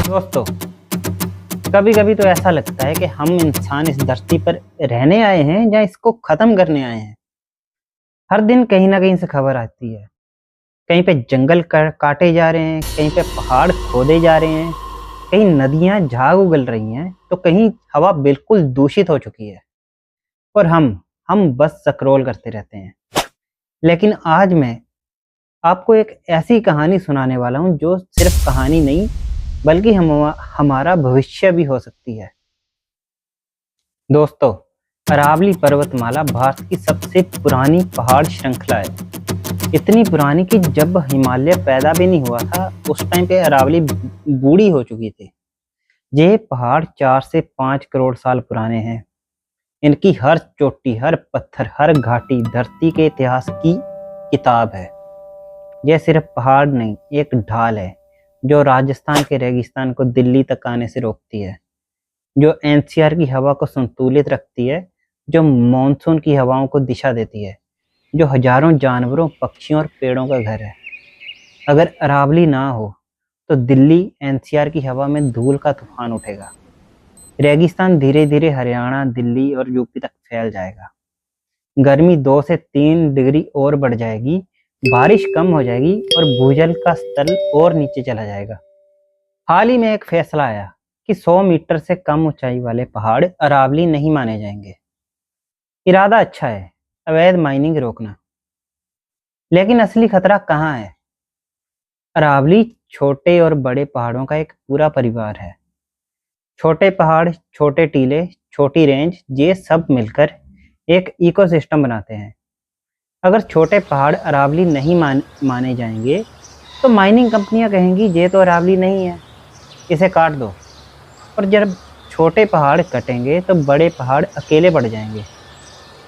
दोस्तों, कभी कभी तो ऐसा लगता है कि हम इंसान इस धरती पर रहने आए हैं या इसको खत्म करने आए हैं। हर दिन कहीं ना कहीं से खबर आती है। कहीं पे जंगल काटे जा रहे हैं, कहीं पे पहाड़ खोदे जा रहे हैं, कहीं नदियां झाग उगल रही हैं, तो कहीं हवा बिल्कुल दूषित हो चुकी है। और हम बस स्क्रॉल करते रहते हैं। लेकिन आज मैं आपको एक ऐसी कहानी सुनाने वाला हूँ जो सिर्फ कहानी नहीं, बल्कि हमारा भविष्य भी हो सकती है। दोस्तों, अरावली पर्वतमाला भारत की सबसे पुरानी पहाड़ श्रृंखला है। इतनी पुरानी कि जब हिमालय पैदा भी नहीं हुआ था, उस टाइम पे अरावली बूढ़ी हो चुकी थी। ये पहाड़ 4 से 5 करोड़ साल पुराने हैं। इनकी हर चोटी, हर पत्थर, हर घाटी धरती के इतिहास की किताब है। यह सिर्फ पहाड़ नहीं, एक ढाल है जो राजस्थान के रेगिस्तान को दिल्ली तक आने से रोकती है, जो एनसीआर की हवा को संतुलित रखती है, जो मॉनसून की हवाओं को दिशा देती है, जो हजारों जानवरों, पक्षियों और पेड़ों का घर है। अगर अरावली ना हो तो दिल्ली एनसीआर की हवा में धूल का तूफान उठेगा। रेगिस्तान धीरे धीरे हरियाणा, दिल्ली और यूपी तक फैल जाएगा। गर्मी 2 से 3 डिग्री और बढ़ जाएगी, बारिश कम हो जाएगी और भूजल का स्तर और नीचे चला जाएगा। हाल ही में एक फैसला आया कि 100 मीटर से कम ऊंचाई वाले पहाड़ अरावली नहीं माने जाएंगे। इरादा अच्छा है, अवैध माइनिंग रोकना। लेकिन असली खतरा कहाँ है? अरावली छोटे और बड़े पहाड़ों का एक पूरा परिवार है। छोटे पहाड़, छोटे टीले, छोटी रेंज, ये सब मिलकर एक इकोसिस्टम बनाते हैं। अगर छोटे पहाड़ अरावली नहीं माने जाएंगे तो माइनिंग कंपनियां कहेंगी ये तो अरावली नहीं है, इसे काट दो। और जब छोटे पहाड़ कटेंगे तो बड़े पहाड़ अकेले बढ़ जाएंगे,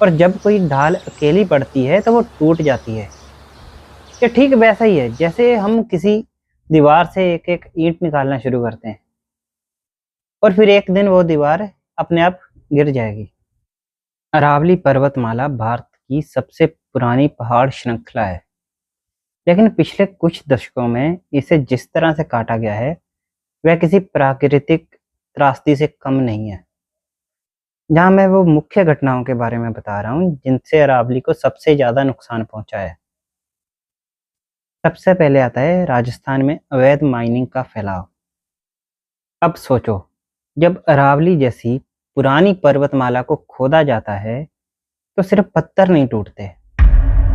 और जब कोई ढाल अकेली पड़ती है तो वो टूट जाती है। ये ठीक वैसा ही है जैसे हम किसी दीवार से एक एक ईंट निकालना शुरू करते हैं और फिर एक दिन वो दीवार अपने आप गिर जाएगी। अरावली पर्वतमाला भारत की सबसे पुरानी पहाड़ श्रृंखला है, लेकिन पिछले कुछ दशकों में इसे जिस तरह से काटा गया है वह किसी प्राकृतिक त्रासदी से कम नहीं है। जहां मैं वो मुख्य घटनाओं के बारे में बता रहा हूँ जिनसे अरावली को सबसे ज्यादा नुकसान पहुंचा है। सबसे पहले आता है राजस्थान में अवैध माइनिंग का फैलाव। अब सोचो, जब अरावली जैसी पुरानी पर्वतमाला को खोदा जाता है तो सिर्फ पत्थर नहीं टूटते,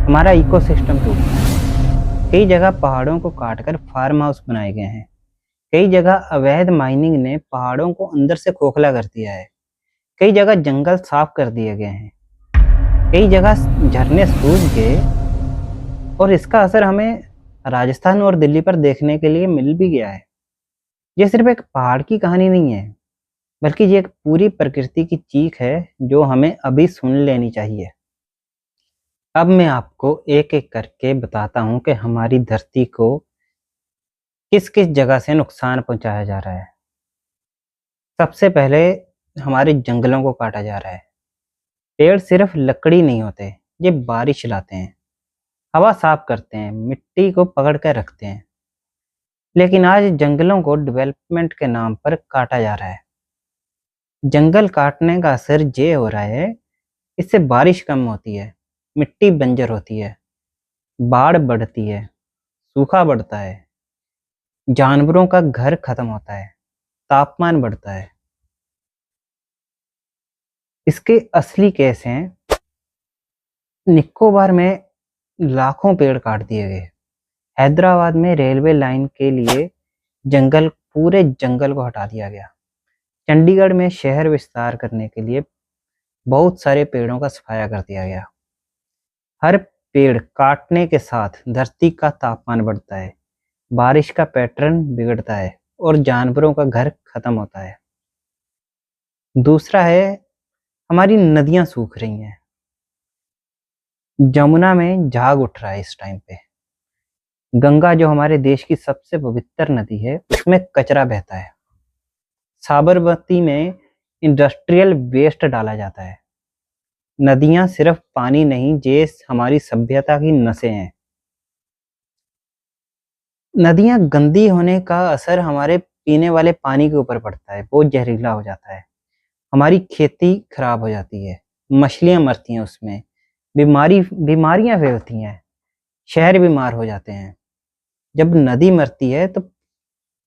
हमारा इकोसिस्टम टूटता है। कई जगह पहाड़ों को काटकर फार्म हाउस बनाए गए हैं। कई जगह अवैध माइनिंग ने पहाड़ों को अंदर से खोखला कर दिया है। कई जगह जंगल साफ कर दिए गए हैं। कई जगह झरने सूख गए, और इसका असर हमें राजस्थान और दिल्ली पर देखने के लिए मिल भी गया है। ये सिर्फ एक पहाड़ की कहानी नहीं है, बल्कि ये एक पूरी प्रकृति की चीख है जो हमें अभी सुन लेनी चाहिए। अब मैं आपको एक एक करके बताता हूँ कि हमारी धरती को किस किस जगह से नुकसान पहुंचाया जा रहा है। सबसे पहले हमारे जंगलों को काटा जा रहा है। पेड़ सिर्फ लकड़ी नहीं होते, ये बारिश लाते हैं, हवा साफ करते हैं, मिट्टी को पकड़ कर रखते हैं। लेकिन आज जंगलों को डेवलपमेंट के नाम पर काटा जा रहा है। जंगल काटने का असर ये हो रहा है, इससे बारिश कम होती है, मिट्टी बंजर होती है, बाढ़ बढ़ती है, सूखा बढ़ता है, जानवरों का घर खत्म होता है, तापमान बढ़ता है। इसके असली केस हैं निकोबार में लाखों पेड़ काट दिए गए। हैदराबाद में रेलवे लाइन के लिए पूरे जंगल को हटा दिया गया। चंडीगढ़ में शहर विस्तार करने के लिए बहुत सारे पेड़ों का सफाया कर दिया गया। हर पेड़ काटने के साथ धरती का तापमान बढ़ता है, बारिश का पैटर्न बिगड़ता है और जानवरों का घर खत्म होता है। दूसरा है, हमारी नदियां सूख रही हैं। जमुना में झाग उठ रहा है इस टाइम पे। गंगा, जो हमारे देश की सबसे पवित्र नदी है, उसमें कचरा बहता है। साबरमती में इंडस्ट्रियल वेस्ट डाला जाता है। नदियां सिर्फ पानी नहीं, ये हमारी सभ्यता की नसें हैं। नदियां गंदी होने का असर हमारे पीने वाले पानी के ऊपर पड़ता है, वो जहरीला हो जाता है। हमारी खेती खराब हो जाती है, मछलियाँ मरती हैं उसमें, बीमारियाँ फैलती हैं, शहर बीमार हो जाते हैं। जब नदी मरती है तो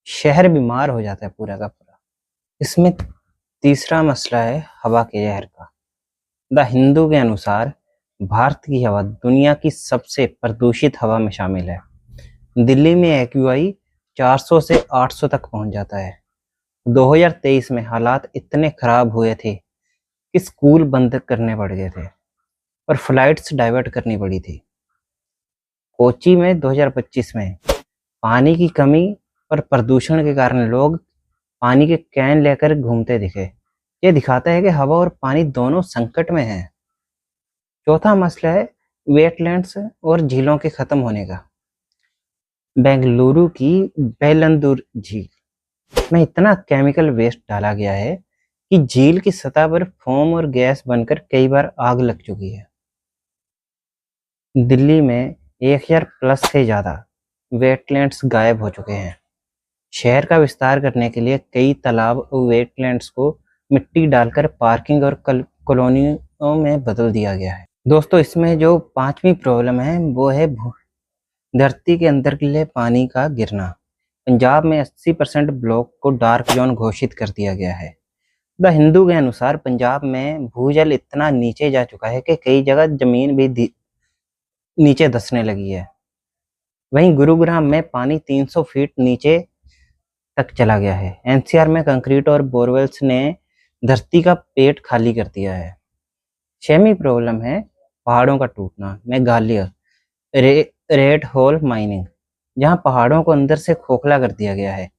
शहर बीमार हो जाता है पूरा का पूरा। इसमें तीसरा मसला है हवा के जहर का। द हिंदू के अनुसार भारत की हवा दुनिया की सबसे प्रदूषित हवा में शामिल है। दिल्ली में एक्यूआई 400 से 800 तक पहुंच जाता है। 2023 में हालात इतने खराब हुए थे कि स्कूल बंद करने पड़ गए थे और फ्लाइट्स डाइवर्ट करनी पड़ी थी। कोच्चि में 2025 में पानी की कमी और प्रदूषण के कारण लोग पानी के कैन लेकर घूमते दिखे। ये दिखाता है कि हवा और पानी दोनों संकट में हैं। चौथा मसला है वेटलैंड्स और झीलों के खत्म होने का। बेंगलुरु की बेलंदुर झील में इतना केमिकल वेस्ट डाला गया है कि झील की सतह पर फोम और गैस बनकर कई बार आग लग चुकी है। दिल्ली में 1000 प्लस से ज़्यादा वेटलैंड्स गायब हो चुके हैं। शहर का विस्तार करने के लिए कई तालाब और वेटलैंड्स को मिट्टी डालकर पार्किंग और कॉलोनियों में बदल दिया गया है। दोस्तों, इसमें जो पांचवी प्रॉब्लम है वो है धरती के अंदर के लिए पानी का गिरना। पंजाब में 80% ब्लॉक को डार्क जोन घोषित कर दिया गया है। द हिंदू के अनुसार पंजाब में भूजल इतना नीचे जा चुका है कि कई जगह जमीन भी नीचे धंसने लगी है। वहीं गुरुग्राम में पानी 300 फीट नीचे तक चला गया है। एनसीआर में कंक्रीट और बोरवेल्स ने धरती का पेट खाली कर दिया है। छठवीं प्रॉब्लम है पहाड़ों का टूटना। मेघालय रेड होल माइनिंग, जहां पहाड़ों को अंदर से खोखला कर दिया गया है।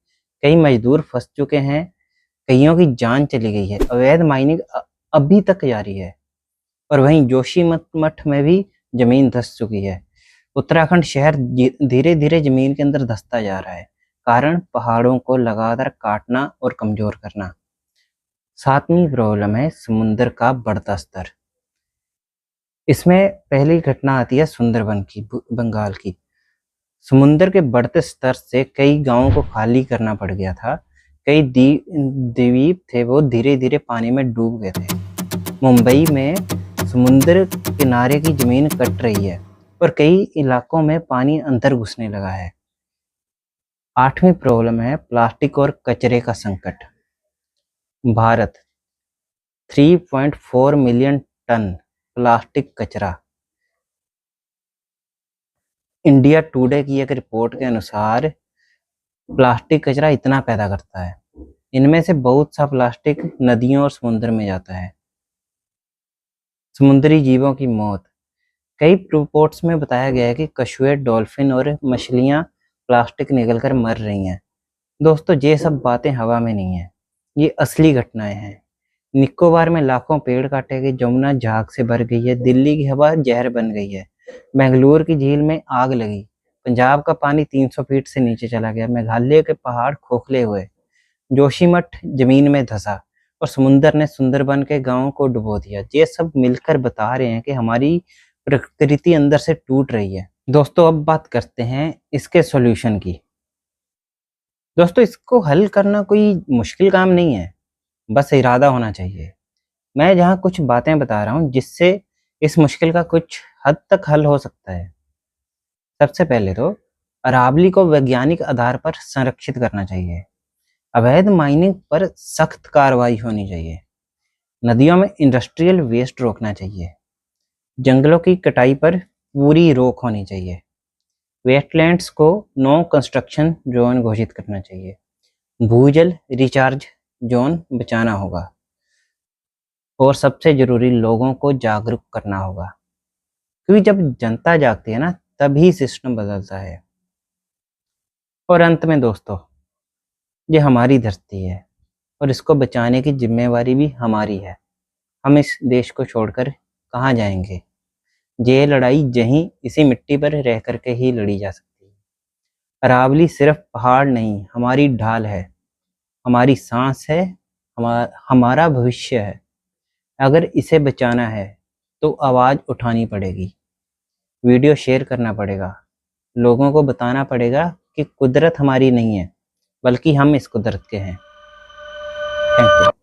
कई मजदूर फंस चुके हैं, कईयों की जान चली गई है। अवैध माइनिंग अभी तक जारी है। और वहीं जोशीमठ में भी जमीन धंस चुकी है। उत्तराखंड शहर धीरे धीरे जमीन के अंदर धंसता जा रहा है, कारण पहाड़ों को लगातार काटना और कमजोर करना। सातवीं प्रॉब्लम है समुद्र का बढ़ता स्तर। इसमें पहली घटना आती है सुंदरबन की, बंगाल की। समुद्र के बढ़ते स्तर से कई गांवों को खाली करना पड़ गया था। कई द्वीप थे वो धीरे धीरे पानी में डूब गए थे। मुंबई में समुद्र किनारे की जमीन कट रही है और कई इलाकों में पानी अंदर घुसने लगा है। आठवीं प्रॉब्लम है प्लास्टिक और कचरे का संकट। भारत 3.4 मिलियन टन प्लास्टिक कचरा। इंडिया टुडे की एक रिपोर्ट के अनुसार प्लास्टिक कचरा इतना पैदा करता है। इनमें से बहुत सा प्लास्टिक नदियों और समुद्र में जाता है। समुद्री जीवों की मौत। कई रिपोर्ट्स में बताया गया है कि कछुए, डॉल्फिन और मछलियां प्लास्टिक निगलकर मर रही हैं। दोस्तों, ये सब बातें हवा में नहीं है, ये असली घटनाएं हैं। निकोबार में लाखों पेड़ काटे गए, जमुना झाग से भर गई है, दिल्ली की हवा जहर बन गई है, बेंगलुरु की झील में आग लगी, पंजाब का पानी 300 फीट से नीचे चला गया, मेघालय के पहाड़ खोखले हुए, जोशीमठ जमीन में धंसा और समुद्र ने सुंदरबन के गांवों को डुबो दिया। ये सब मिलकर बता रहे हैं कि हमारी प्रकृति अंदर से टूट रही है। दोस्तों, अब बात करते हैं इसके सॉल्यूशन की। दोस्तों, इसको हल करना कोई मुश्किल काम नहीं है, बस इरादा होना चाहिए। मैं जहाँ कुछ बातें बता रहा हूँ जिससे इस मुश्किल का कुछ हद तक हल हो सकता है। सबसे पहले तो अरावली को वैज्ञानिक आधार पर संरक्षित करना चाहिए। अवैध माइनिंग पर सख्त कार्रवाई होनी चाहिए। नदियों में इंडस्ट्रियल वेस्ट रोकना चाहिए। जंगलों की कटाई पर पूरी रोक होनी चाहिए। वेटलैंड्स को नो कंस्ट्रक्शन जोन घोषित करना चाहिए। भूजल रिचार्ज जोन बचाना होगा और सबसे जरूरी लोगों को जागरूक करना होगा, क्योंकि जब जनता जागती है ना, तभी सिस्टम बदलता है। और अंत में दोस्तों, ये हमारी धरती है और इसको बचाने की जिम्मेवारी भी हमारी है। हम इस देश को छोड़कर कहाँ जाएंगे? ये लड़ाई यहीं इसी मिट्टी पर रह करके ही लड़ी जा सकती है। अरावली सिर्फ पहाड़ नहीं, हमारी ढाल है, हमारी सांस है, हमारा भविष्य है। अगर इसे बचाना है तो आवाज़ उठानी पड़ेगी, वीडियो शेयर करना पड़ेगा, लोगों को बताना पड़ेगा कि कुदरत हमारी नहीं है बल्कि हम इस कुदरत के हैं। Thank you.